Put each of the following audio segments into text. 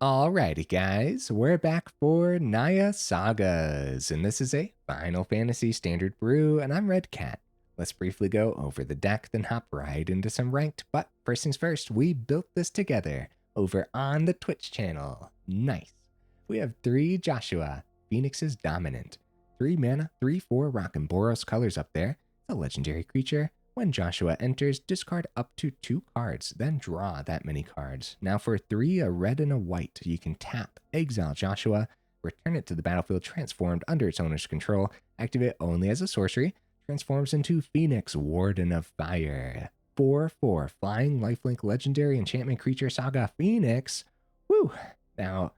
Alrighty, guys, we're back for Naya Sagas, and this is a Final Fantasy Standard brew, and I'm Red Cat. Let's briefly go over the deck, then hop right into some ranked. But first things first, we built this together over on the Twitch channel. Nice. We have 3 Joshua, Phoenix's Dominant, 3 mana, 3/4 Rock and Boros colors up there. It's a legendary creature. When Joshua enters, discard up to 2 cards, then draw that many cards. Now for 3, a red and a white, you can tap, exile Joshua, return it to the battlefield transformed under its owner's control, activate only as a sorcery, transforms into Phoenix, Warden of Fire. 4/4, flying lifelink legendary enchantment creature Saga Phoenix. Woo! Now,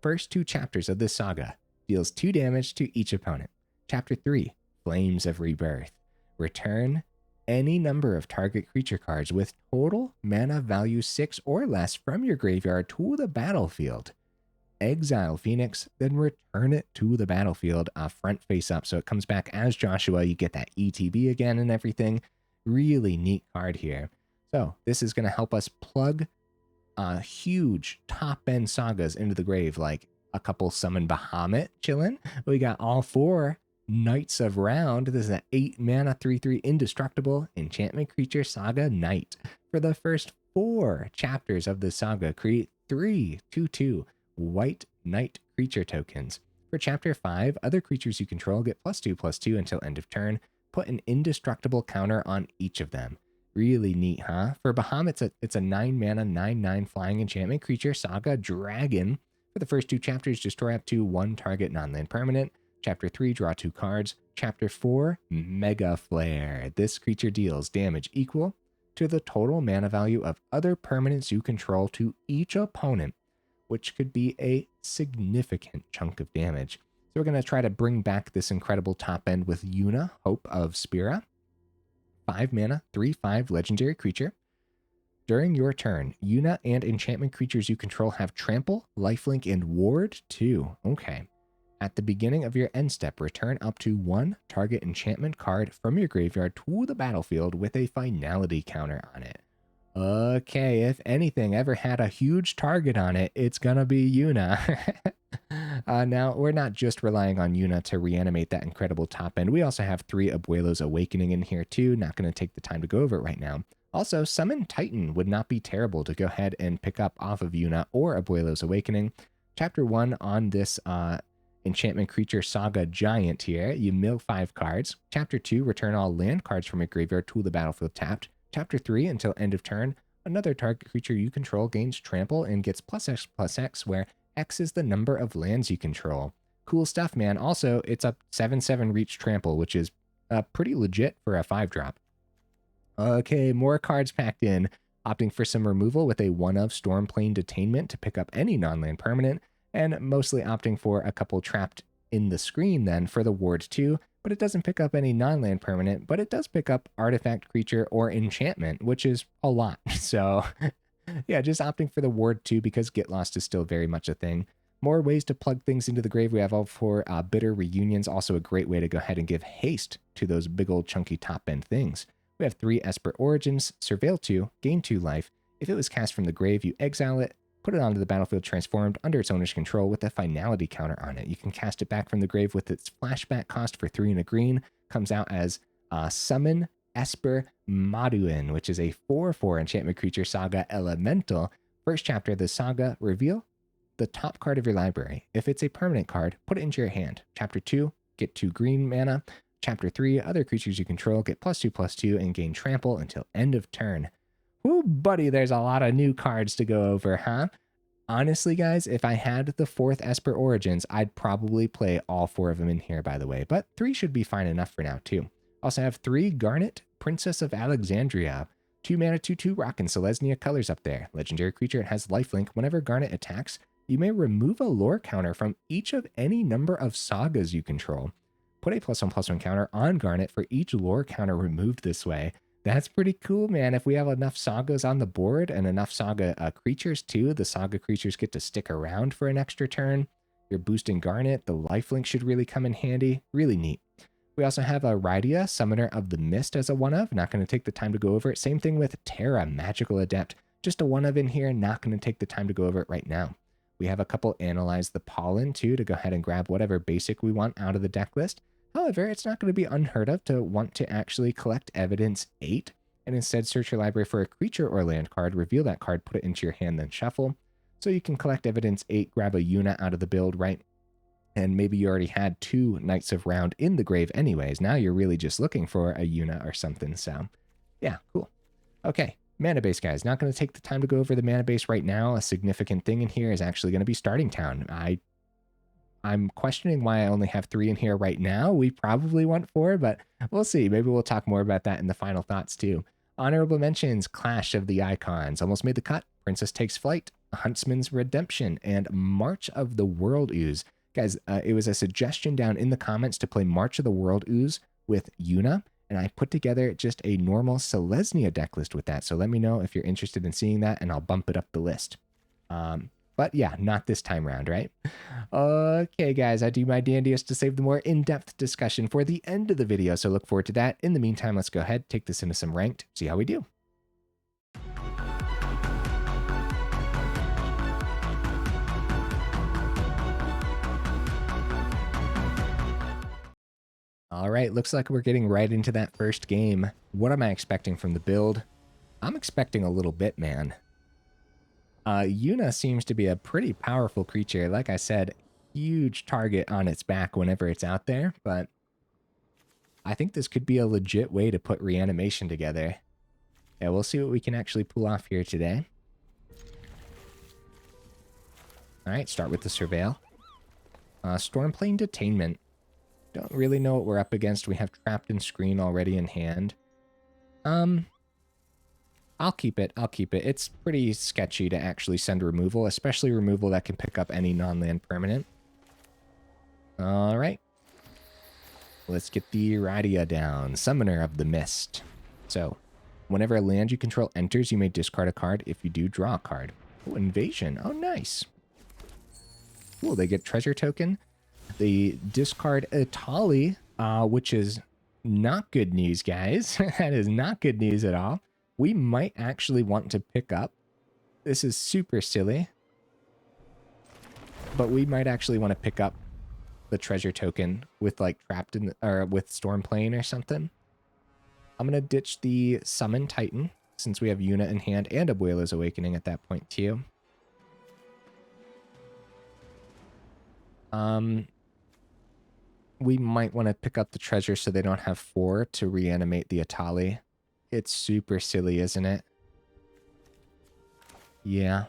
first 2 chapters of this saga deals 2 damage to each opponent. Chapter 3, Flames of Rebirth. Return any number of target creature cards with total mana value 6 or less from your graveyard to the battlefield. Exile Phoenix, then return it to the battlefield front face up. So it comes back as Joshua. You get that ETB again and everything. Really neat card here. So this is going to help us plug huge top-end sagas into the grave, like a couple summon Bahamut chilling. We got all 4 Knights of Round. This is an 8 mana 3/3 indestructible enchantment creature Saga Knight. For the first 4 chapters of the saga, create 3 2/2 white Knight creature tokens. For chapter 5, other creatures you control get +2/+2 until end of turn. Put an indestructible counter on each of them. Really neat, huh? For Bahamut, it's a 9 mana 9/9 flying enchantment creature Saga Dragon. For the first 2 chapters, destroy up to 1 target non-land permanent. Chapter 3, draw 2 cards. Chapter 4, Mega Flare. This creature deals damage equal to the total mana value of other permanents you control to each opponent, which could be a significant chunk of damage. So we're going to try to bring back this incredible top end with Yuna, Hope of Spira. 5 mana, 3/5 legendary creature. During your turn, Yuna and enchantment creatures you control have trample, lifelink, and ward 2. Okay. At the beginning of your end step, return up to 1 target enchantment card from your graveyard to the battlefield with a finality counter on it. Okay, if anything ever had a huge target on it, it's gonna be Yuna. Now, we're not just relying on Yuna to reanimate that incredible top end. We also have 3 Abuelo's Awakening in here too. Not going to take the time to go over it right now. Also, Summon Titan would not be terrible to go ahead and pick up off of Yuna or Abuelo's Awakening. Chapter 1 on this enchantment creature Saga Giant here, you mill 5 cards. Chapter 2, return all land cards from your graveyard to the battlefield tapped. Chapter 3, until end of turn, another target creature you control gains trample and gets +X/+X, where X is the number of lands you control. Cool stuff, man. Also, it's a 7/7 reach trample, which is pretty legit for a 5-drop. Okay, more cards packed in. Opting for some removal with a 1-of Stormplain Detainment to pick up any non-land permanent, and mostly opting for a couple trapped in the screen then for the ward 2, but it doesn't pick up any non-land permanent, but it does pick up artifact, creature, or enchantment, which is a lot. So yeah, just opting for the ward 2 because Get Lost is still very much a thing. More ways to plug things into the grave. We have all 4 Bitter Reunions, also a great way to go ahead and give haste to those big old chunky top end things. We have 3 Esper Origins, Surveil 2, gain 2 life. If it was cast from the grave, you exile it, put it onto the battlefield transformed under its owner's control with a finality counter on it. You can cast it back from the grave with its flashback cost for 3 and a green. Comes out as Summon Esper Maduin, which is a 4/4 enchantment creature Saga Elemental. First chapter of the saga, reveal the top card of your library. If it's a permanent card, put it into your hand. Chapter 2, get 2 green mana. Chapter 3, other creatures you control get +2/+2 and gain trample until end of turn. Ooh, buddy, there's a lot of new cards to go over, huh? Honestly, guys, if I had the 4th Esper Origins, I'd probably play all 4 of them in here, by the way, but 3 should be fine enough for now, too. Also have 3 Garnet, Princess of Alexandria. 2 mana 2/2 Rock and Selesnya colors up there. Legendary creature, it has lifelink. Whenever Garnet attacks, you may remove a lore counter from each of any number of sagas you control. Put a +1/+1 counter on Garnet for each lore counter removed this way. That's pretty cool, man. If we have enough sagas on the board and enough saga creatures too, the saga creatures get to stick around for an extra turn. You're boosting Garnet. The lifelink should really come in handy. Really neat. We also have a Rydia, Summoner of the Mist, as a 1-of. Not going to take the time to go over it. Same thing with Terra, Magical Adept. Just a 1-of in here. Not going to take the time to go over it right now. We have a couple Analyze the Pollen too to go ahead and grab whatever basic we want out of the deck list. However, it's not going to be unheard of to want to actually collect Evidence 8 and instead search your library for a creature or land card, reveal that card, put it into your hand, then shuffle. So you can collect Evidence 8, grab a Yuna out of the build, right? And maybe you already had 2 Knights of Round in the grave anyways. Now you're really just looking for a Yuna or something. So yeah, cool. Okay, mana base, guys. Not going to take the time to go over the mana base right now. A significant thing in here is actually going to be Starting Town. I'm questioning why I only have 3 in here right now. We probably want 4, but we'll see. Maybe we'll talk more about that in the final thoughts too. Honorable mentions, Clash of the Icons. Almost made the cut. Princess Takes Flight, Huntsman's Redemption, and March of the World Ooze. Guys, it was a suggestion down in the comments to play March of the World Ooze with Yuna, and I put together just a normal Selesnya deck list with that. So let me know if you're interested in seeing that, and I'll bump it up the list. But yeah, not this time around, right? Okay, guys, I do my dandiest to save the more in-depth discussion for the end of the video, so look forward to that. In the meantime, let's go ahead, take this into some ranked, see how we do. All right, looks like we're getting right into that first game. What am I expecting from the build? I'm expecting a little bit, man. Yuna seems to be a pretty powerful creature. Like I said, huge target on its back whenever it's out there, but I think this could be a legit way to put Reanimation together. Yeah, we'll see what we can actually pull off here today. All right, start with the Surveil. Stormplain Detainment. Don't really know what we're up against. We have Trapped in Screen already in hand. I'll keep it. It's pretty sketchy to actually send removal, especially removal that can pick up any non-land permanent. All right. Let's get the Rydia down. Summoner of the Mist. So, whenever a land you control enters, you may discard a card. If you do, draw a card. Oh, Invasion. Oh, nice. Cool, they get Treasure Token. They discard Atali, which is not good news, guys. That is not good news at all. We might actually want to pick up. This is super silly. But we might actually want to pick up the treasure token with like Trapped in or with Stormplain or something. I'm going to ditch the Summon Titan since we have Yuna in hand and Abuelo's Awakening at that point too. We might want to pick up the treasure so they don't have 4 to reanimate the Atali. It's super silly, isn't it? Yeah.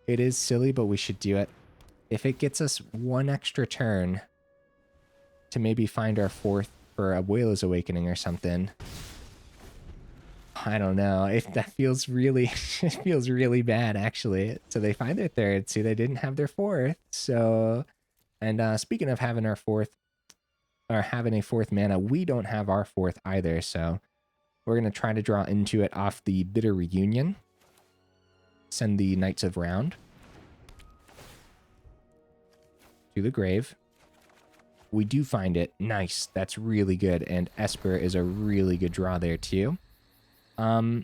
It is silly, but we should do it. If it gets us 1 extra turn to maybe find our 4th for Abuelo's Awakening or something. I don't know. If that feels really, it feels really bad, actually. So they find their 3rd. See, they didn't have their 4th. So, and speaking of having our 4th, or having a 4th mana, we don't have our 4th either, so we're going to try to draw into it off the Bitter Reunion. Send the Knights of Round to the grave. We do find it. Nice. That's really good, and Esper is a really good draw there too. I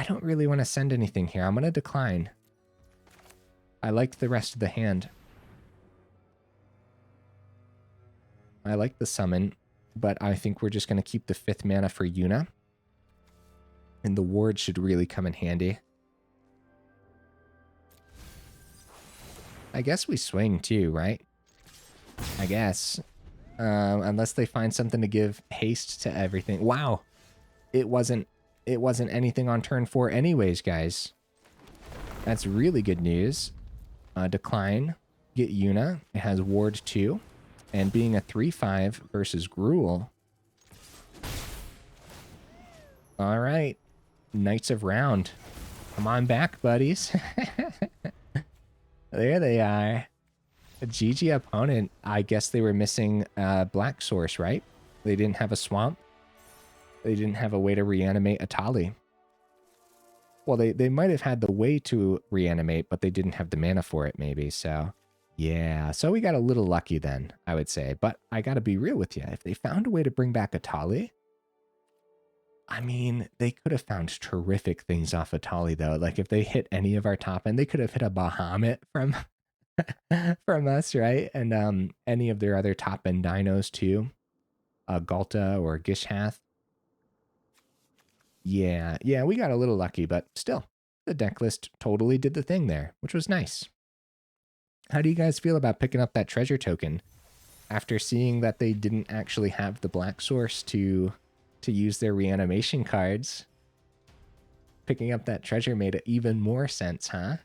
don't really want to send anything here. I'm going to decline. I like the rest of the hand. I like the summon, but I think we're just going to keep the 5th mana for Yuna. And the ward should really come in handy. I guess we swing too, right? I guess. Unless they find something to give haste to everything. Wow. It wasn't anything on turn 4 anyways, guys. That's really good news. Decline. Get Yuna. It has ward 2. And being a 3/5 versus Gruul. All right. Knights of Round. Come on back, buddies. There they are. A GG opponent. I guess they were missing Black Source, right? They didn't have a swamp. They didn't have a way to reanimate Atali. Well, they might have had the way to reanimate, but they didn't have the mana for it, maybe, so... Yeah, so we got a little lucky then, I would say. But I gotta be real with you. If they found a way to bring back Atali, I mean, they could have found terrific things off of Tali, though. Like, if they hit any of our top end, they could have hit a Bahamut from from us, right? And any of their other top end dinos, too. Galta or Gishath. Yeah, we got a little lucky, but still, the deck list totally did the thing there, which was nice. How do you guys feel about picking up that treasure token after seeing that they didn't actually have the black source to use their reanimation cards? Picking up that treasure made even more sense, huh?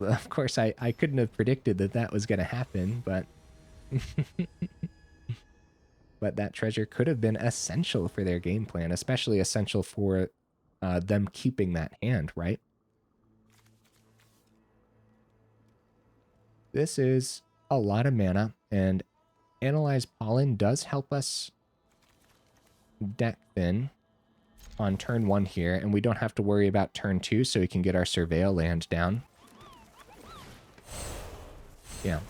Well, of course, I couldn't have predicted that that was going to happen, but but that treasure could have been essential for their game plan, especially essential for them keeping that hand, right? This is a lot of mana, and Analyze Pollen does help us deck thin on turn 1 here, and we don't have to worry about turn 2, so we can get our Surveil land down. Yeah,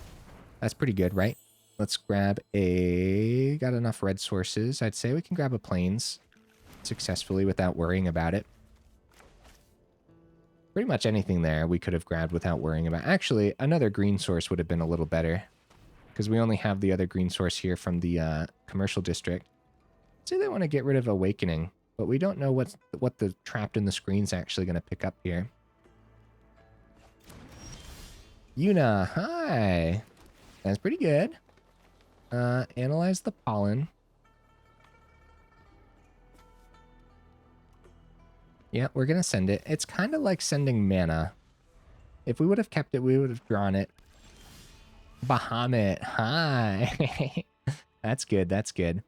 that's pretty good, right? Let's grab a... Got enough red sources. I'd say we can grab a Plains successfully without worrying about it. Pretty much anything there we could have grabbed without worrying about. Actually, another green source would have been a little better, because we only have the other green source here from the commercial district. Say they want to get rid of Awakening, but we don't know what the Trapped in the Screen's actually going to pick up here. Yuna, hi! That's pretty good. Analyze the Pollen. Yeah, we're going to send it. It's kind of like sending mana. If we would have kept it, we would have drawn it. Bahamut, hi! That's good, that's good.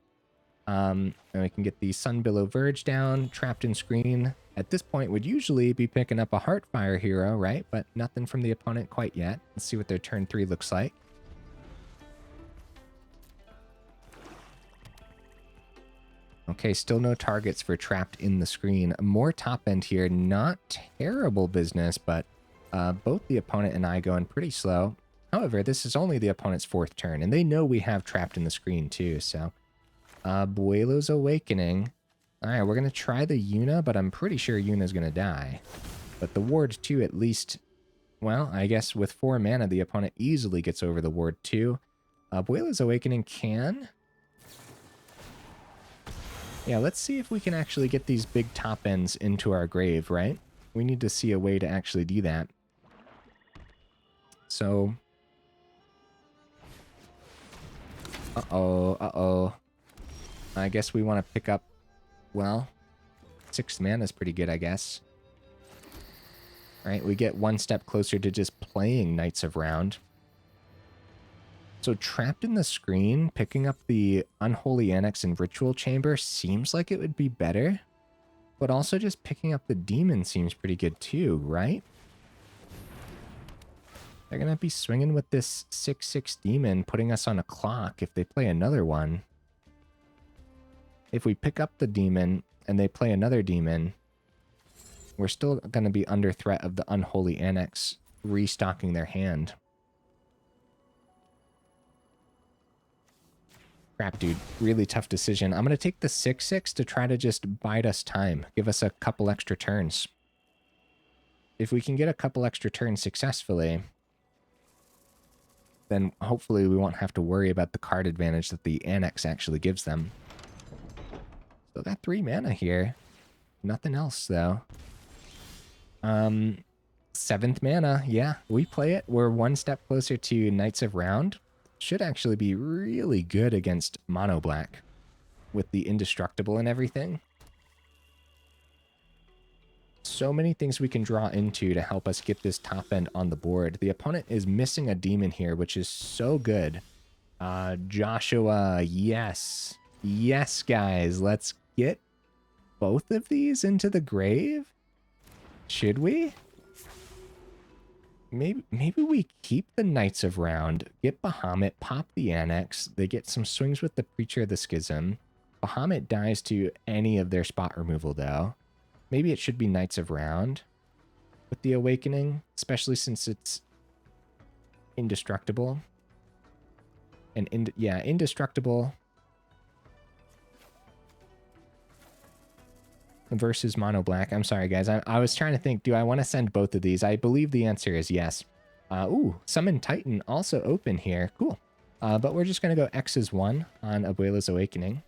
And we can get the Sunbillow Verge down, Trapped in Screen. At this point, would usually be picking up a Heartfire hero, right? But nothing from the opponent quite yet. Let's see what their turn 3 looks like. Okay, still no targets for Trapped in the Screen. More top end here, not terrible business, but both the opponent and I going pretty slow. However, this is only the opponent's 4th turn, and they know we have Trapped in the Screen too, so... Abuelo's Awakening. Alright, we're going to try the Yuna, but I'm pretty sure Yuna's going to die. But the Ward 2 at least... Well, I guess with 4 mana, the opponent easily gets over the Ward 2. Abuelo's Awakening can... Yeah, let's see if we can actually get these big top ends into our grave, right? We need to see a way to actually do that. So... Uh-oh. I guess we want to pick up... Well, 6 mana is pretty good, I guess. Right, we get one step closer to just playing Knights of Round. So Trapped in the Screen, picking up the Unholy Annex and Ritual Chamber seems like it would be better. But also just picking up the Demon seems pretty good too, right? They're going to be swinging with this 6/6 Demon, putting us on a clock if they play another one. If we pick up the Demon and they play another Demon, we're still going to be under threat of the Unholy Annex restocking their hand. Crap, dude. Really tough decision. I'm going to take the 6/6 to try to just bide us time. Give us a couple extra turns. If we can get a couple extra turns successfully, then hopefully we won't have to worry about the card advantage that the Annex actually gives them. Still got 3 mana here. Nothing else, though. 7th mana. Yeah, we play it. We're one step closer to Knights of Round. Should actually be really good against Mono Black with the Indestructible and everything. So many things we can draw into to help us get this top end on the board. The opponent is missing a Demon here, which is so good. Joshua, yes. Yes, guys. Let's get both of these into the grave? Should we? Maybe we keep the Knights of Round, get Bahamut, pop the Annex. They get some swings with the Preacher of the Schism. Bahamut dies to any of their spot removal, though. Maybe it should be Knights of Round with the Awakening, especially since it's indestructible. And yeah, indestructible. versus mono black. I'm sorry, guys. I was trying to think, do I want to send both of these? I believe the answer is yes. Ooh, Summon Titan also open here. Cool. But we're just going to go X's 1 on Abuelo's Awakening.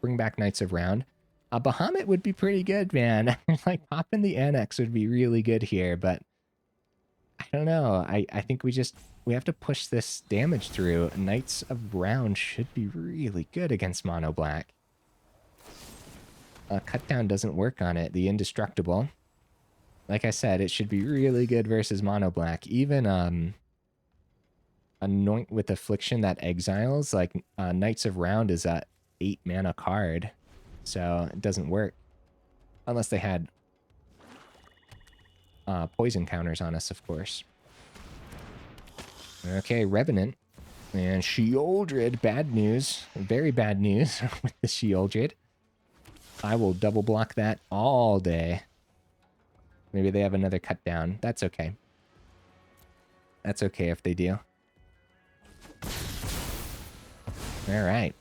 Bring back Knights of Round. Bahamut would be pretty good, man. Like, popping the Annex would be really good here, but I don't know. I think we have to push this damage through. Knights of Round should be really good against mono black. Cut down doesn't work on it. The Indestructible. Like I said, it should be really good versus mono black. Even Anoint with Affliction that exiles, like Knights of Round is a 8 mana card. So it doesn't work. Unless they had poison counters on us, of course. Okay, Revenant. And Sheoldred, bad news. Very bad news with the Sheoldred. I will double block that all day. Maybe they have another cut down. That's okay. That's okay if they do. Alright.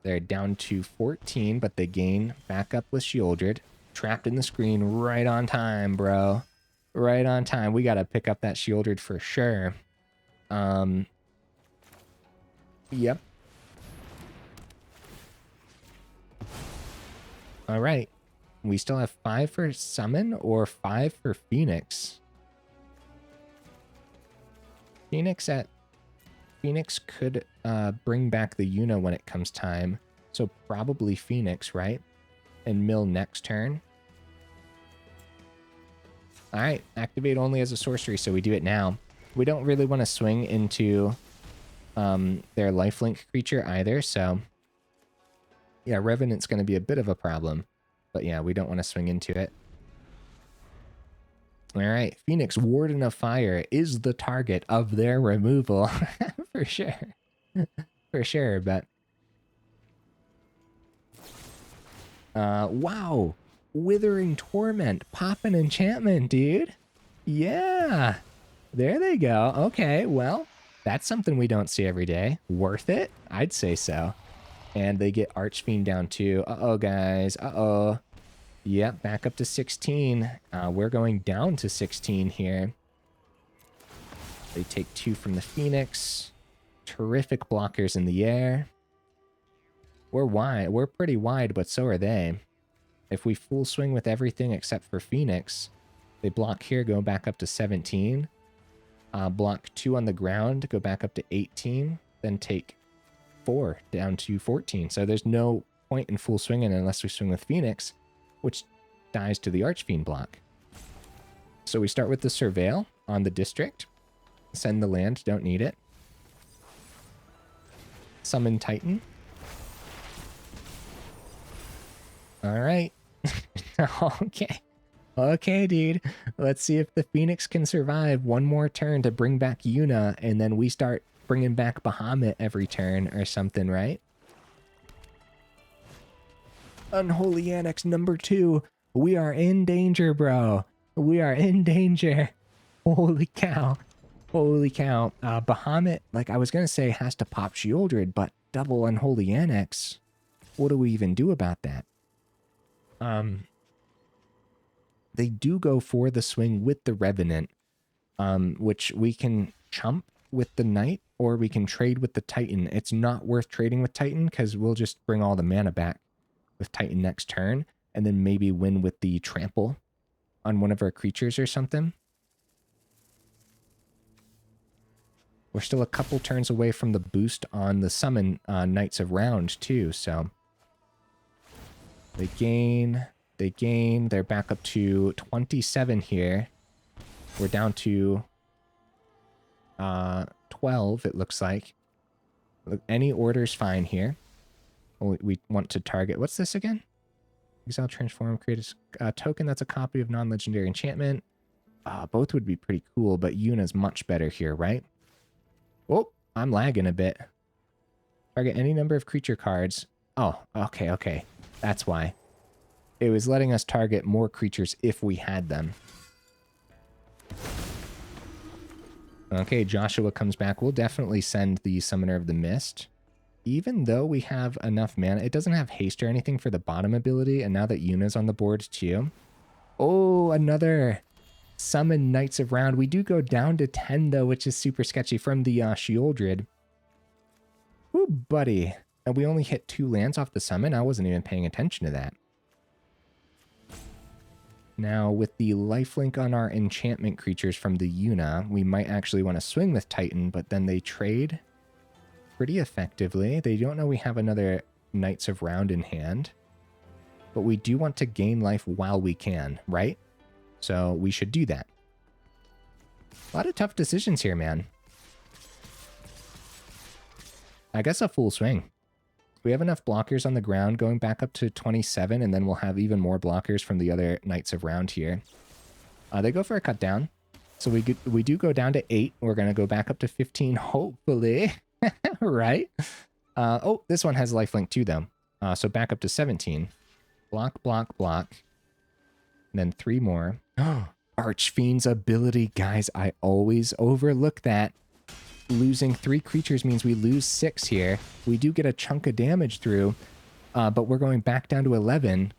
They're down to 14, but they gain back up with Sheoldred. Trapped in the screen right on time, bro. Right on time. We gotta pick up that Sheoldred for sure. Yep. Alright. We still have 5 for Summon or 5 for Phoenix. Phoenix could bring back the Yuna when it comes time. So probably Phoenix, right? And mill next turn. Alright, activate only as a sorcery, so we do it now. We don't really want to swing into their lifelink creature either, so yeah, Revenant's going to be a bit of a problem. But yeah, we don't want to swing into it. Alright, Phoenix, Warden of Fire, is the target of their removal. For sure. For sure, but... wow! Withering Torment, pop an enchantment, dude! Yeah! There they go. Okay, well, that's something we don't see every day. Worth it? I'd say so. And they get Archfiend down too. Uh-oh, guys. Uh-oh. Yep, back up to 16. We're going down to 16 here. They take 2 from the Phoenix. Terrific blockers in the air. We're wide. We're pretty wide, but so are they. If we full swing with everything except for Phoenix, they block here, go back up to 17. Block 2 on the ground, go back up to 18. Then take 4 down to 14. So there's no point in full swinging unless we swing with Phoenix, which dies to the Archfiend block. So we start with the Surveil on the District. Send the land, don't need it. Summon Titan. Alright. Okay. Okay, dude. Let's see if the Phoenix can survive one more turn to bring back Yuna, and then we start bringing back Bahamut every turn or something, right? Unholy Annex number 2. We are in danger, bro. We are in danger. Holy cow. Holy cow. Bahamut, like I was going to say, has to pop Sheoldred, but double Unholy Annex. What do we even do about that? They do go for the swing with the Revenant, which we can chump with the Knight, or we can trade with the Titan. It's not worth trading with Titan, because we'll just bring all the mana back with Titan next turn, and then maybe win with the Trample on one of our creatures or something. We're still a couple turns away from the boost on the summon Knights of Round, too, so... They gain, they're back up to 27 here. We're down to 12, it looks like. Any order's fine here. We want to target, what's this again? Exile, transform, create a token that's a copy of non-legendary enchantment. Both would be pretty cool, but Yuna's much better here, right? Oh, I'm lagging a bit. Target any number of creature cards. Oh, okay. That's why. It was letting us target more creatures if we had them. Okay, Joshua comes back. We'll definitely send the Summoner of the Mist. even though we have enough mana, it doesn't have haste or anything for the bottom ability, and now that Yuna's on the board too. Oh, another summon Knights of Round. We do go down to 10 though, which is super sketchy from the Shieldred. Ooh, buddy. And we only hit 2 lands off the summon. I wasn't even paying attention to that. Now, with the lifelink on our enchantment creatures from the Yuna, we might actually want to swing with Titan, but then they trade pretty effectively. They don't know we have another Knights of Round in hand, but we do want to gain life while we can, right? So we should do that. A lot of tough decisions here, man. I guess a full swing. We have enough blockers on the ground going back up to 27, and then we'll have even more blockers from the other Knights of Round here. They go for a cut down. So we do go down to 8. We're going to go back up to 15, hopefully. Right? Oh, this one has lifelink too, though. So back up to 17. Block, block, block. And then 3 more. Archfiend's ability. Guys, I always overlook that. Losing 3 creatures means we lose 6 here. We do get a chunk of damage through, but we're going back down to 11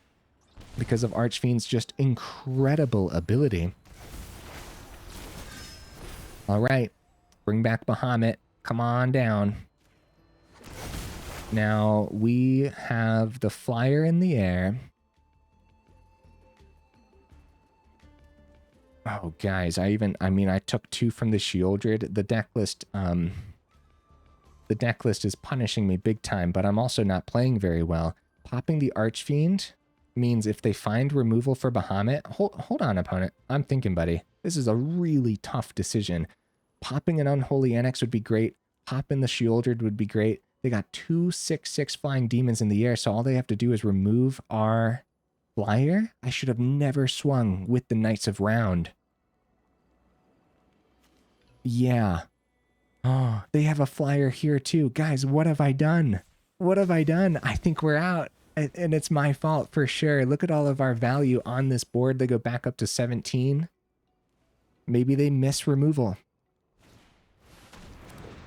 because of Archfiend's just incredible ability. All right, bring back Bahamut. Come on down. Now, we have the flyer in the air. Oh, guys, I took 2 from the Shieldred. The deck list is punishing me big time, but I'm also not playing very well. Popping the Archfiend means if they find removal for Bahamut... Hold on, opponent. I'm thinking, buddy. This is a really tough decision. Popping an Unholy Annex would be great. Popping the Shieldred would be great. They got 2 6/6 flying demons in the air, so all they have to do is remove our flyer. I should have never swung with the Knights of Round. Yeah. Oh, they have a flyer here too. Guys, what have I done? What have I done? I think we're out. And it's my fault for sure. Look at all of our value on this board. They go back up to 17. Maybe they miss removal.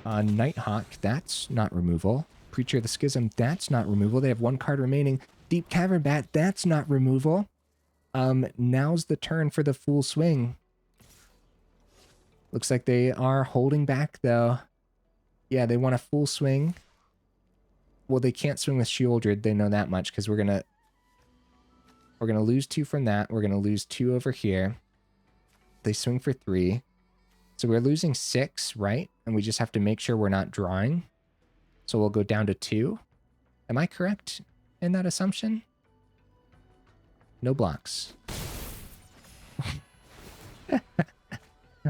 Nighthawk, that's not removal. Preacher of the Schism, that's not removal. They have 1 card remaining. Deep Cavern Bat, that's not removal. Now's the turn for the full swing. Looks like they are holding back, though. Yeah, they want a full swing. Well, they can't swing with Shieldred. They know that much, because we're gonna lose 2 from that. We're gonna lose 2 over here. They swing for 3. So we're losing 6, right? And we just have to make sure we're not drawing. So we'll go down to 2. Am I correct in that assumption? No blocks.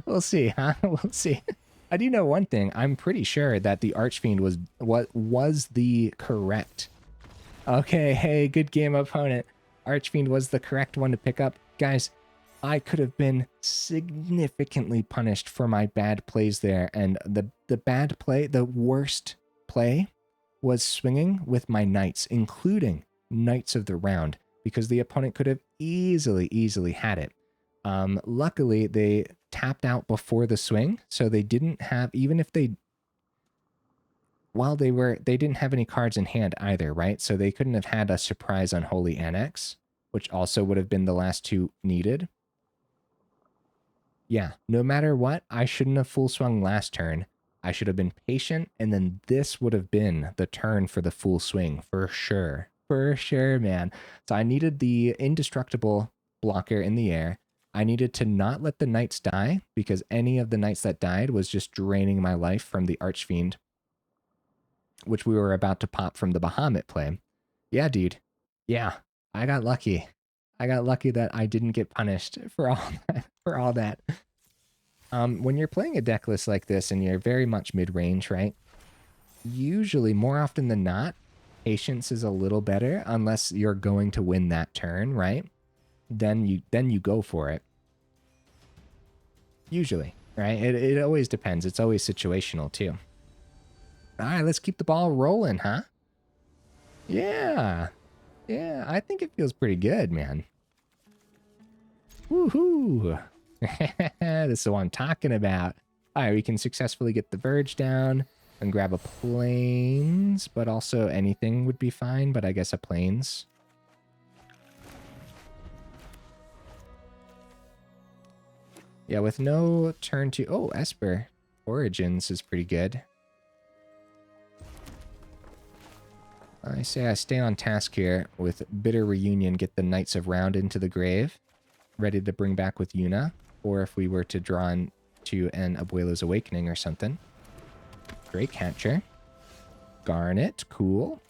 We'll see, huh? We'll see. I do know one thing. I'm pretty sure that the Archfiend was what was the correct. Okay, hey, good game, opponent. Archfiend was the correct one to pick up. Guys, I could have been significantly punished for my bad plays there. And the bad play, the worst play, was swinging with my Knights, including Knights of the Round, because the opponent could have easily had it. Luckily, they tapped out before the swing, so they didn't have, even if they, they didn't have any cards in hand either, right? So they couldn't have had a surprise Unholy Annex, which also would have been the last 2 needed. Yeah, no matter what, I shouldn't have full swung last turn. I should have been patient, and then this would have been the turn for the full swing, for sure. For sure, man. So I needed the indestructible blocker in the air. I needed to not let the Knights die, because any of the Knights that died was just draining my life from the Archfiend, which we were about to pop from the Bahamut play. Yeah, dude. Yeah, I got lucky. I got lucky that I didn't get punished for all that. When you're playing a deck list like this and you're very much mid-range, right? Usually, more often than not, patience is a little better unless you're going to win that turn, right? Then you go for it. Usually, right? It always depends. It's always situational too. All right, let's keep the ball rolling, huh? Yeah. Yeah, I think it feels pretty good, man. Woohoo! This is what I'm talking about. All right, we can successfully get the Verge down. And grab a plains, but also anything would be fine, but I guess a plains. Yeah, with no turn to... Oh, Esper Origins is pretty good. I say I stay on task here with Bitter Reunion, get the Knights of Round into the grave, ready to bring back with Yuna, or if we were to draw into an Abuelo's Awakening or something. Great catcher. Garnet, cool.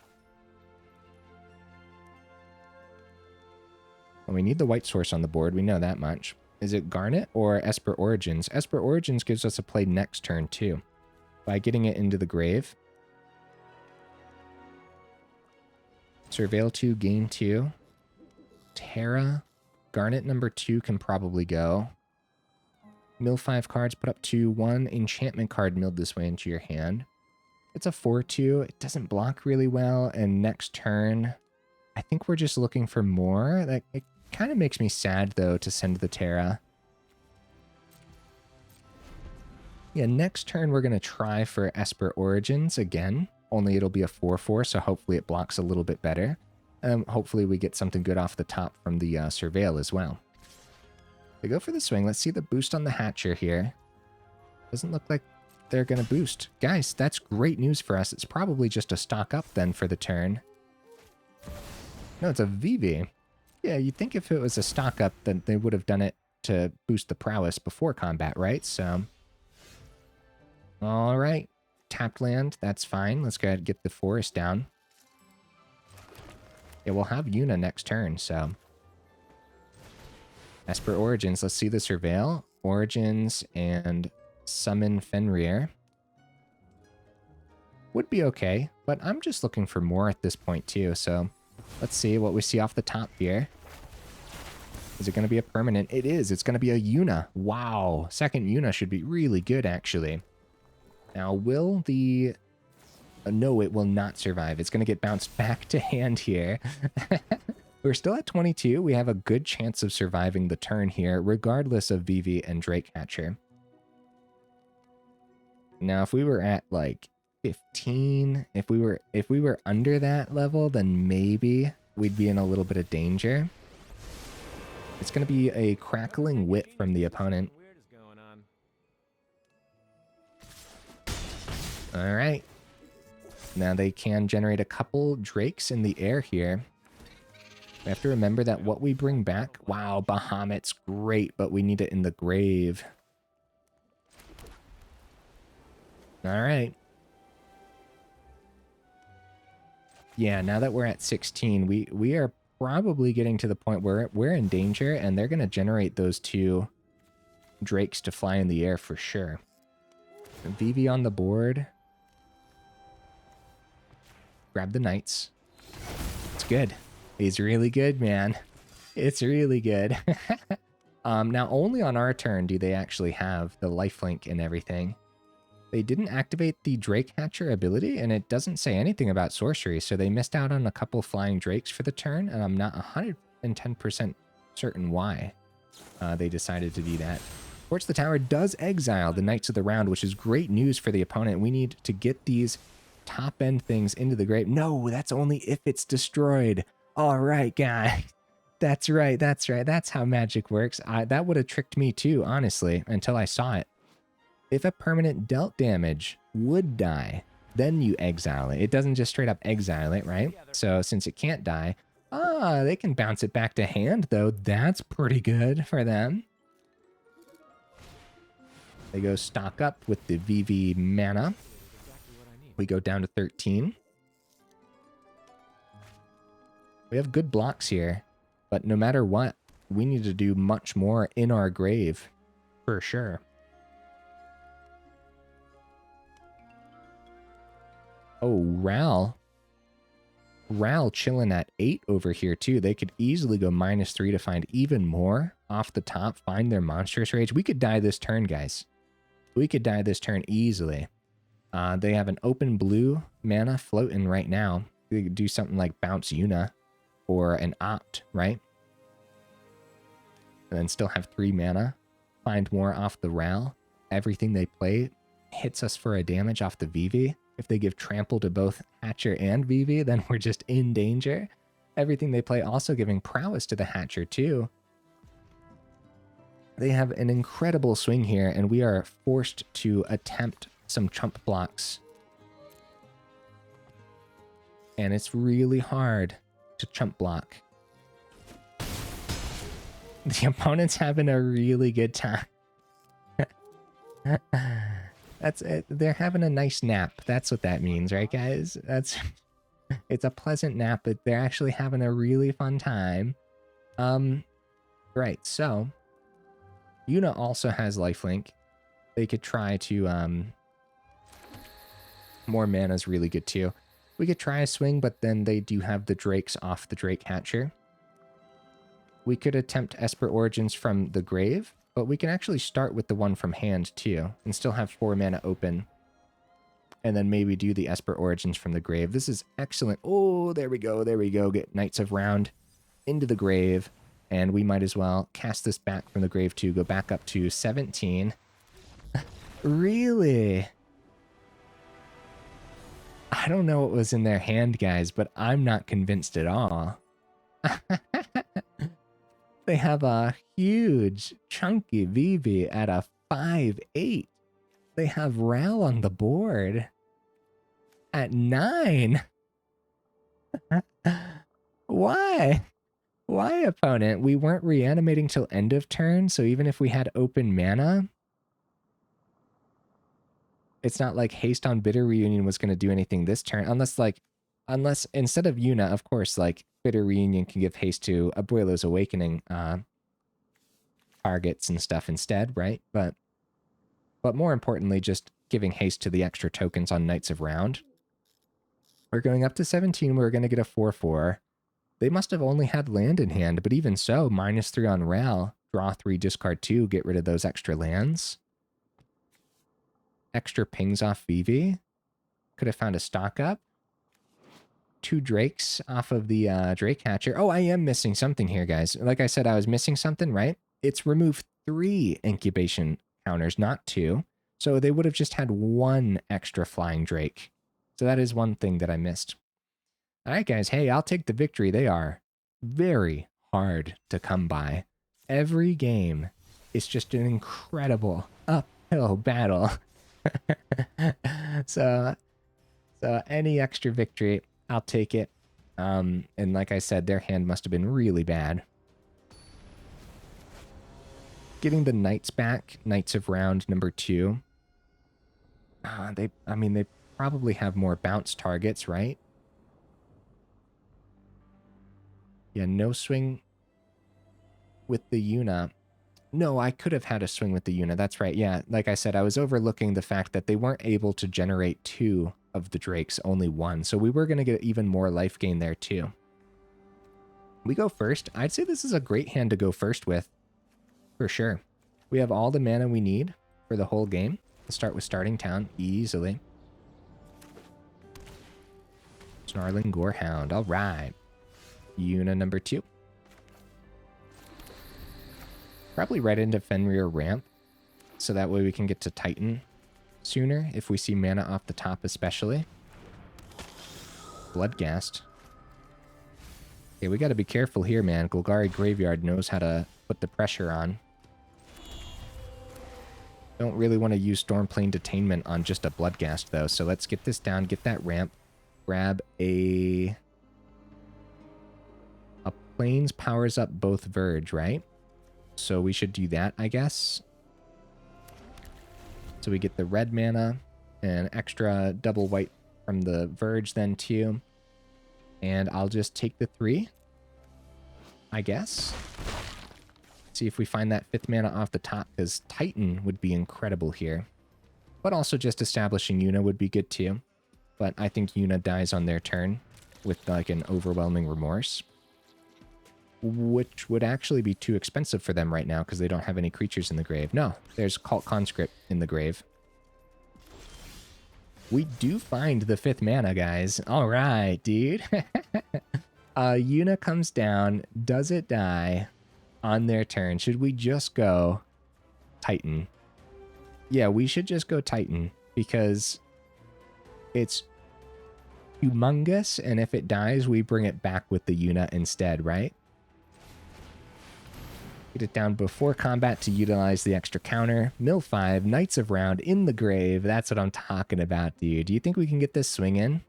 Well, we need the white source on the board, we know that much. Is it Garnet or Esper Origins? Esper Origins gives us a play next turn too, by getting it into the grave. Surveil 2, gain 2. Terra. Garnet number 2 can probably go. Mill 5 cards, put up to 1 enchantment card milled this way into your hand. It's a 4-2. It doesn't block really well, and next turn, I think we're just looking for more. Like, it kind of makes me sad, though, to send the Terra. Yeah, next turn we're going to try for Esper Origins again, only it'll be a 4-4, so hopefully it blocks a little bit better. Hopefully we get something good off the top from the Surveil as well. They go for the swing. Let's see the boost on the Hatcher here. Doesn't look like they're going to boost. Guys, that's great news for us. It's probably just a stock up then for the turn. No, it's a VV. Yeah, you'd think if it was a stock up, then they would have done it to boost the prowess before combat, right? So, all right. Tapped land, that's fine. Let's go ahead and get the forest down. Yeah, we'll have Yuna next turn, so. Esper Origins, let's see the Surveil. Origins and summon Fenrir. Would be okay, but I'm just looking for more at this point too, so let's see what we see off the top here. Is it going to be a permanent? It is. It's going to be a Yuna. Wow. Second Yuna should be really good, actually. Now, will the... no, it will not survive. It's going to get bounced back to hand here. We're still at 22. We have a good chance of surviving the turn here, regardless of VV and Drake Hatcher. Now, if we were at, like, 15, if we were under that level, then maybe we'd be in a little bit of danger. It's going to be a crackling wit from the opponent. All right. Now they can generate a couple Drakes in the air here. We have to remember that what we bring back... Wow, Bahamut's great, but we need it in the grave. All right. Yeah, now that we're at 16, we are probably getting to the point where we're in danger, and they're going to generate those 2 Drakes to fly in the air for sure. VV on the board. Grab the Knights. It's good. He's really good, man. It's really good. Now, only on our turn do they actually have the lifelink and everything. They didn't activate the Drake Hatcher ability, and it doesn't say anything about sorcery, so they missed out on a couple flying Drakes for the turn, and I'm not 110% certain why they decided to do that. Forge the Tower does exile the Knights of the Round, which is great news for the opponent. We need to get these top-end things into the grave. No, that's only if it's destroyed. All right, guys. That's right, that's right. That's how magic works. That would have tricked me too, honestly, until I saw it. If a permanent dealt damage would die, then you exile it. It doesn't just straight up exile it, right? So since it can't die, they can bounce it back to hand, though. That's pretty good for them. They go stock up with the VV mana. We go down to 13. We have good blocks here, but no matter what, we need to do much more in our grave, for sure. Oh, Ral chilling at 8 over here, too. They could easily go -3 to find even more off the top, find their Monstrous Rage. We could die this turn, guys. We could die this turn easily. They have an open blue mana floating right now. They could do something like bounce Yuna or an Opt, right? And then still have 3 mana. Find more off the Ral. Everything they play hits us for a damage off the VV. If they give trample to both Hatcher and Vivi, then we're just in danger. Everything they play also giving prowess to the Hatcher too. They have an incredible swing here, and we are forced to attempt some chump blocks. And it's really hard to chump block. The opponent's having a really good time. That's it. They're having a nice nap. That's what that means, right, guys? It's a pleasant nap, but they're actually having a really fun time. Right, so Yuna also has lifelink. They could try to more mana is really good too. We could try a swing, but then they do have the Drakes off the Drake Hatcher. We could attempt Esper Origins from the grave, but we can actually start with the one from hand too, and still have 4 mana open. And then maybe do the Esper Origins from the grave. This is excellent. Oh, there we go, there we go. Get Knights of Round into the grave, and we might as well cast this back from the grave too. Go back up to 17. Really? I don't know what was in their hand, guys, but I'm not convinced at all. They have a huge, chunky Vivi at a 5/8. They have Ral on the board at 9. Why? Why, opponent? We weren't reanimating till end of turn, so even if we had open mana, it's not like Haste on Bitter Reunion was going to do anything this turn, unless instead of Yuna, of course, like Bitter Reunion can give haste to Abuelo's Awakening targets and stuff instead, right? But more importantly, just giving haste to the extra tokens on Knights of Round. We're going up to 17. We're going to get a 4/4. They must have only had land in hand, but even so, -3 on Ral, draw 3, discard 2, get rid of those extra lands. Extra pings off Vivi. Could have found a stock up. 2 Drakes off of the Drake Hatcher. Oh, I am missing something here, guys. Like I said, I was missing something, right? It's remove 3 incubation counters, not 2. So they would have just had 1 extra flying Drake. So that is one thing that I missed. All right, guys. Hey, I'll take the victory. They are very hard to come by. Every game is just an incredible uphill battle. So any extra victory, I'll take it. And like I said, their hand must have been really bad. Getting the Knights back, Knights of Round number 2. They probably have more bounce targets, right? Yeah, no swing with the Yuna. No, I could have had a swing with the Yuna. That's right. Yeah, like I said, I was overlooking the fact that they weren't able to generate 2 of the Drakes, only 1. So we were going to get even more life gain there too. We go first. I'd say this is a great hand to go first with, for sure. We have all the mana we need for the whole game. Let's start with Starting Town easily. Snarling Gorehound. All right. Yuna number 2. Probably right into Fenrir ramp, so that way we can get to Titan sooner if we see mana off the top especially. Bloodghast. Okay, we got to be careful here, man. Golgari Graveyard knows how to put the pressure on. Don't really want to use Stormplain Detainment on just a Bloodghast, though, so let's get this down, get that ramp, grab a Plains powers up both Verge, right? So we should do that, I guess. So we get the red mana and extra double white from the Verge then too. And I'll just take the 3, I guess. See if we find that 5th mana off the top, because Titan would be incredible here. But also just establishing Yuna would be good too. But I think Yuna dies on their turn with like an overwhelming remorse, which would actually be too expensive for them right now because they don't have any creatures in the grave. No, there's Cult Conscript in the grave. We do find the 5th mana, guys. All right, dude. Yuna comes down. Does it die on their turn? Should we just go Titan? Yeah, we should just go Titan because It's humongous, and if it dies, we bring it back with the Yuna instead, right? Get it down before combat to utilize the extra counter. Mill 5, Knights of Round in the grave. That's what I'm talking about, dude. Do you think we can get this swing in?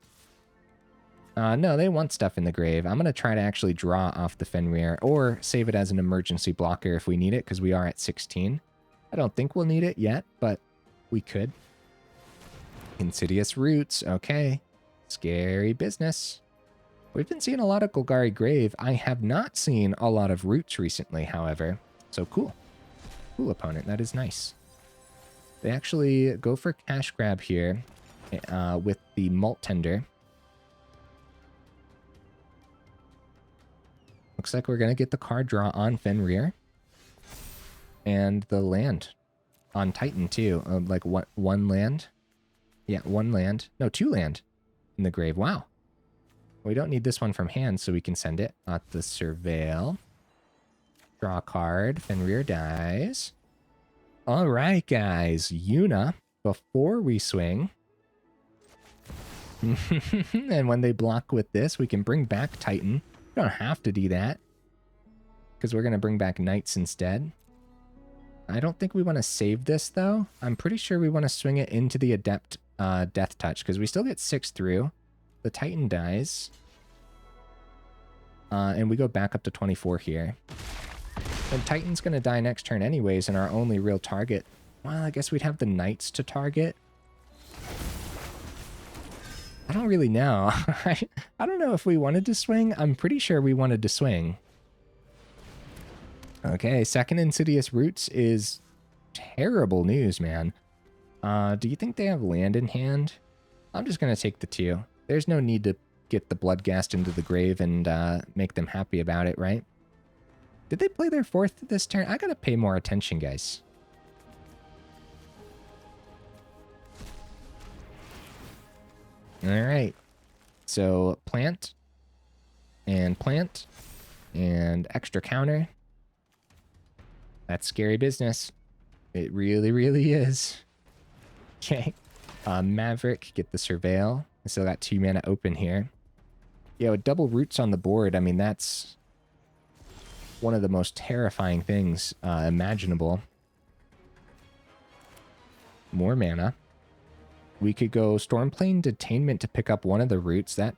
No, they want stuff in the grave. I'm going to try to actually draw off the Fenrir or save it as an emergency blocker if we need it, because we are at 16. I don't think we'll need it yet, but we could. Insidious Roots. Okay. Scary business. We've been seeing a lot of Golgari Grave. I have not seen a lot of Roots recently, however. So cool. Cool opponent. That is nice. They actually go for cash grab here with the Malt Tender. Looks like we're going to get the card draw on Fenrir. And the land on Titan, too. Like one land. Yeah, one land. No, 2 land in the grave. Wow. We don't need this one from hand, so we can send it. The Surveil. Draw a card. Fenrir dies. All right, guys. Yuna, before we swing. And when they block with this, we can bring back Titan. We don't have to do that, because we're going to bring back Knights instead. I don't think we want to save this, though. I'm pretty sure we want to swing it into the Adept Death Touch, because we still get 6 through. The Titan dies. And we go back up to 24 here. And Titan's going to die next turn anyways, and our only real target. Well, I guess we'd have the Knights to target. I don't really know. I don't know if we wanted to swing. I'm pretty sure we wanted to swing. Okay, second Insidious Roots is terrible news, man. Do you think they have land in hand? I'm just going to take the 2. There's no need to get the Bloodghast into the grave and make them happy about it, right? Did they play their 4th this turn? I got to pay more attention, guys. All right. So plant and extra counter. That's scary business. It really, really is. Okay. Maverick, get the Surveil. I still got 2 mana open here. Yeah, with double Roots on the board, I mean, that's one of the most terrifying things imaginable. More mana. We could go Stormplain Detainment to pick up one of the Roots. That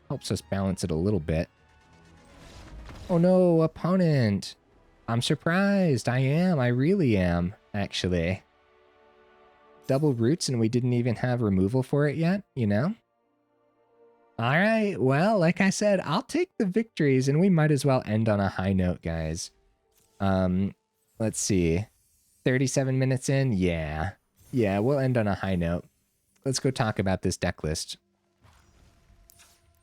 helps us balance it a little bit. Oh no, opponent! I'm surprised. I am. I really am, actually. Double Roots and we didn't even have removal for it yet, you know? Alright, well, like I said, I'll take the victories, and we might as well end on a high note, guys. Let's see. 37 minutes in? Yeah. Yeah, we'll end on a high note. Let's go talk about this deck list.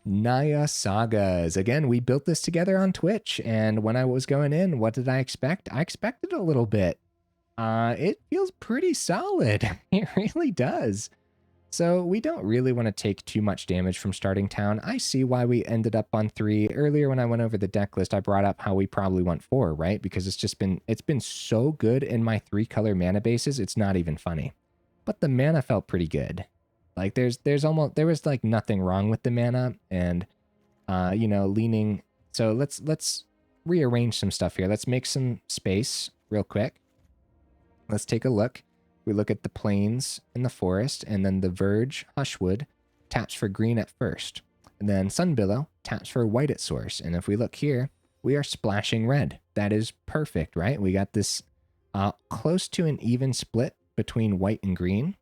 Naya Sagas. Again, we built this together on Twitch, and when I was going in, what did I expect? I expected a little bit. It feels pretty solid. It really does. So we don't really want to take too much damage from starting town. I see why we ended up on 3. Earlier when I went over the deck list, I brought up how we probably want 4, right? Because it's been so good in my 3-color mana bases, it's not even funny. But the mana felt pretty good. Like there was like nothing wrong with the mana, and you know, leaning. So let's rearrange some stuff here. Let's make some space real quick. Let's take a look. We look at the plains and the forest, and then the Verge, Hushwood, taps for green at first. And then Sunbillow taps for white at source. And if we look here, we are splashing red. That is perfect, right? We got this close to an even split between white and green.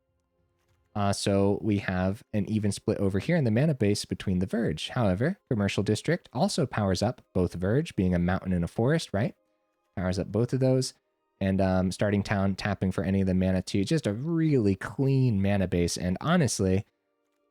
So we have an even split over here in the mana base between the Verge. However, Commercial District also powers up both Verge, being a mountain and a forest, right? Powers up both of those. And starting town tapping for any of the mana too. Just a really clean mana base. And honestly,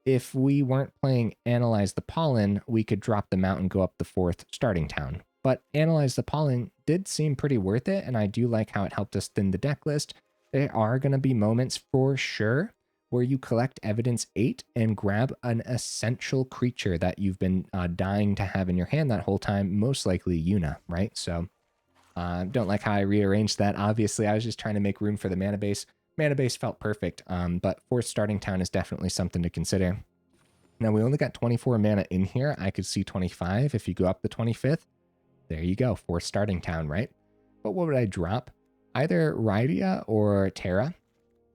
if we weren't playing Analyze the Pollen, we could drop the mountain, go up the 4th starting town. But Analyze the Pollen did seem pretty worth it, and I do like how it helped us thin the deck list. There are going to be moments for sure where you collect Evidence 8 and grab an essential creature that you've been dying to have in your hand that whole time, most likely Yuna, right? So don't like how I rearranged that. Obviously, I was just trying to make room for the mana base. mana base felt perfect, but fourth starting town is definitely something to consider. Now, we only got 24 mana in here. I could see 25 if you go up the 25th. There you go, fourth starting town, right? But what would I drop? Either Rydia or Terra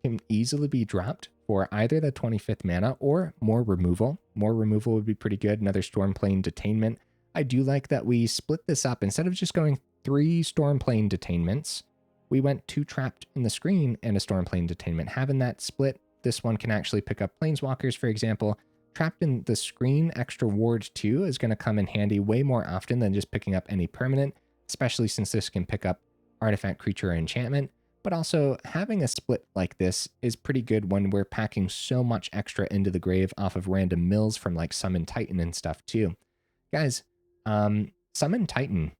can easily be dropped for either the 25th mana or more removal. More removal would be pretty good. Another Stormplain Detainment. I do like that we split this up. Instead of just going 3 Stormplain Detainments, we went 2 Trapped in the Screen and a Stormplain Detainment. Having that split, this one can actually pick up Planeswalkers, for example. Trapped in the Screen, extra Ward 2 is going to come in handy way more often than just picking up any permanent, especially since this can pick up Artifact, Creature, or Enchantment. But also, having a split like this is pretty good when we're packing so much extra into the grave off of random mills from like Summon Titan and stuff too. Guys, Summon Titan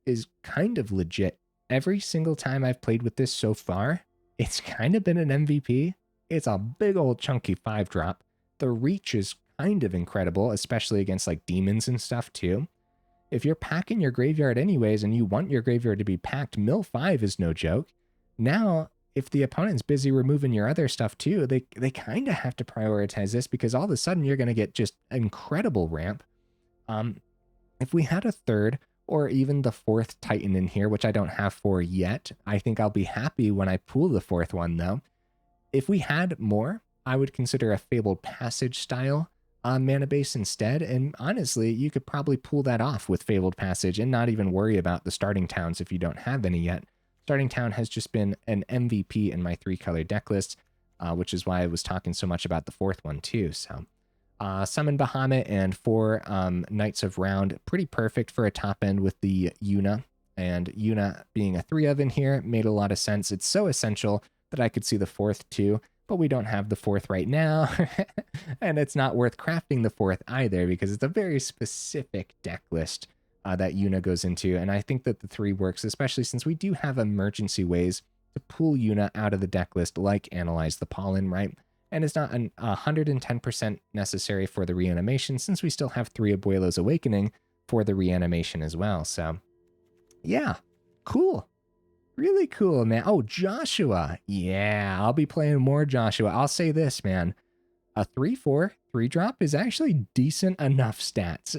is kind of legit. Every single time I've played with this so far, it's kind of been an MVP. It's a big old chunky 5-drop. The reach is kind of incredible, especially against like demons and stuff too. If you're packing your graveyard anyways and you want your graveyard to be packed, mill 5 is no joke. Now, if the opponent's busy removing your other stuff too, they kind of have to prioritize this because all of a sudden you're going to get just incredible ramp. If we had a third or even the 4th Titan in here, which I don't have for yet, I think I'll be happy when I pool the 4th one though. If we had more, I would consider a Fabled Passage style mana base instead, and honestly, you could probably pull that off with Fabled Passage and not even worry about the starting towns if you don't have any yet. Starting town has just been an MVP in my 3-color deck list, which is why I was talking so much about the 4th one too. So, Summon Bahamut and 4 Knights of Round, pretty perfect for a top end with the Yuna, and Yuna being a 3-of in here made a lot of sense. It's so essential that I could see the 4th too, but we don't have the 4th right now, and it's not worth crafting the 4th either because it's a very specific deck list that Yuna goes into, and I think that the 3 works, especially since we do have emergency ways to pull Yuna out of the deck list, like Analyze the Pollen, right? And it's not 110% necessary for the Reanimation, since we still have 3 Abuelos Awakening for the Reanimation as well. So, yeah, cool. Really cool, man. Oh, Joshua. Yeah, I'll be playing more Joshua. I'll say this, man. A 3/4 3-drop is actually decent enough stats.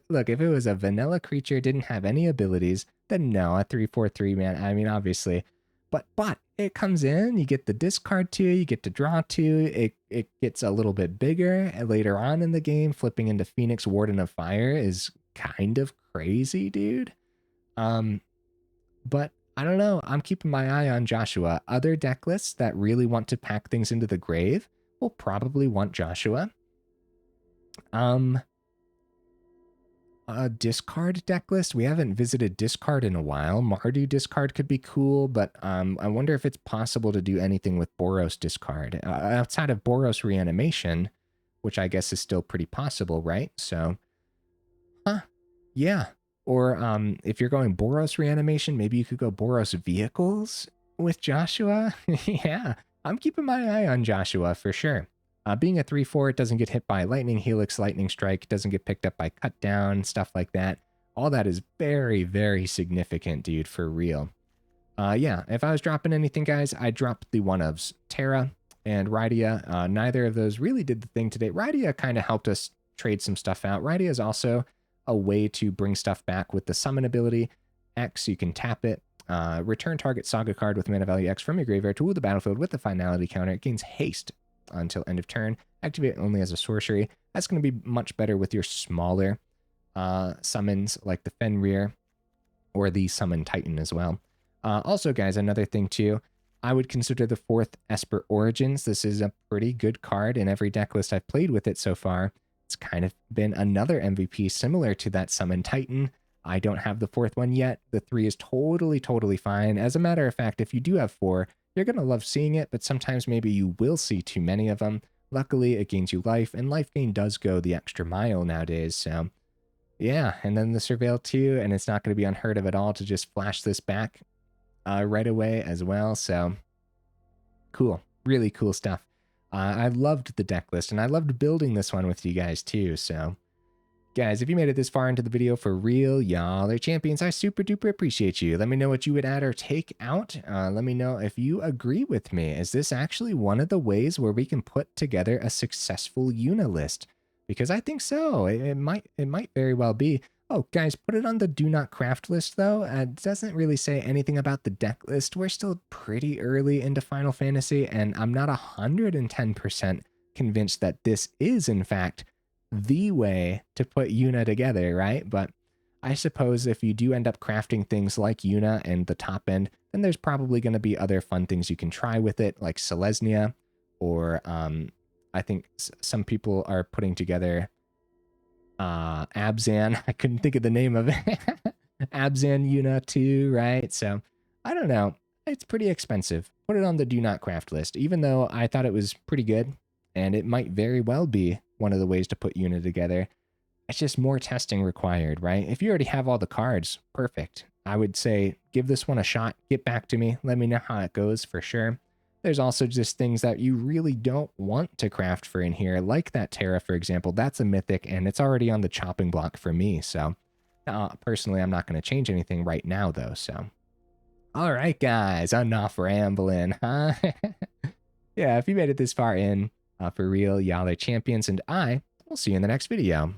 Look, if it was a vanilla creature, didn't have any abilities, then no, a 3/4 man. I mean, obviously. But it comes in, you get the discard 2, you get to draw 2, it gets a little bit bigger, and later on in the game, flipping into Phoenix Warden of Fire is kind of crazy, dude. But I don't know, I'm keeping my eye on Joshua. Other deck lists that really want to pack things into the grave will probably want Joshua. A discard deck list. We haven't visited discard in a while. Mardu discard could be cool, but I wonder if it's possible to do anything with Boros discard outside of Boros Reanimation, which I guess is still pretty possible, right? So, yeah. Or if you're going Boros Reanimation, maybe you could go Boros Vehicles with Joshua. Yeah, I'm keeping my eye on Joshua for sure. Being a 3/4, it doesn't get hit by Lightning Helix, Lightning Strike, doesn't get picked up by Cut Down, stuff like that. All that is very, very significant, dude, for real. Yeah, if I was dropping anything, guys, I'd drop the 1-ofs. Terra and Rydia. Neither of those really did the thing today. Rydia kind of helped us trade some stuff out. Rydia is also a way to bring stuff back with the summon ability. X, you can tap it. Return target Saga card with mana value X from your graveyard to the battlefield with the finality counter. It gains haste until end of turn. Activate only as a sorcery. That's going to be much better with your smaller summons like the Fenrir or the Summon Titan as well. Also, guys, another thing too, I would consider the 4th Esper Origins. This is a pretty good card in every deck list I've played with it so far. It's kind of been another MVP similar to that Summon Titan. I don't have the 4th one yet. The 3 is totally fine. As a matter of fact, if you do have 4, you're going to love seeing it, but sometimes maybe you will see too many of them. Luckily, it gains you life, and life gain does go the extra mile nowadays, so yeah. And then the Surveil 2, and it's not going to be unheard of at all to just flash this back right away as well, so cool. Really cool stuff. I loved the deck list, and I loved building this one with you guys too, so Guys, if you made it this far into the video, for real, y'all are champions. I super duper appreciate you. Let me know what you would add or take out. Let me know if you agree with me. Is this actually one of the ways where we can put together a successful Yuna list? Because I think so. It might very well be. Oh, guys, put it on the do not craft list, though. It doesn't really say anything about the deck list. We're still pretty early into Final Fantasy, and I'm not 110% convinced that this is, in fact, the way to put Yuna together, right? But I suppose if you do end up crafting things like Yuna and the top end, then there's probably going to be other fun things you can try with it, like Selesnya, or I think some people are putting together Abzan. I couldn't think of the name of it. Abzan Yuna too, right? So I don't know. It's pretty expensive. Put it on the do not craft list, even though I thought it was pretty good, and it might very well be one of the ways to put Yuna together. It's just more testing required, right? If you already have all the cards, perfect. I would say give this one a shot. Get back to me. Let me know how it goes for sure. There's also just things that you really don't want to craft for in here, like that Terra, for example. That's a mythic, and it's already on the chopping block for me. So personally, I'm not going to change anything right now, though. So, all right, guys, enough rambling, huh? Yeah, if you made it this far in, for real, y'all are champions, and I will see you in the next video.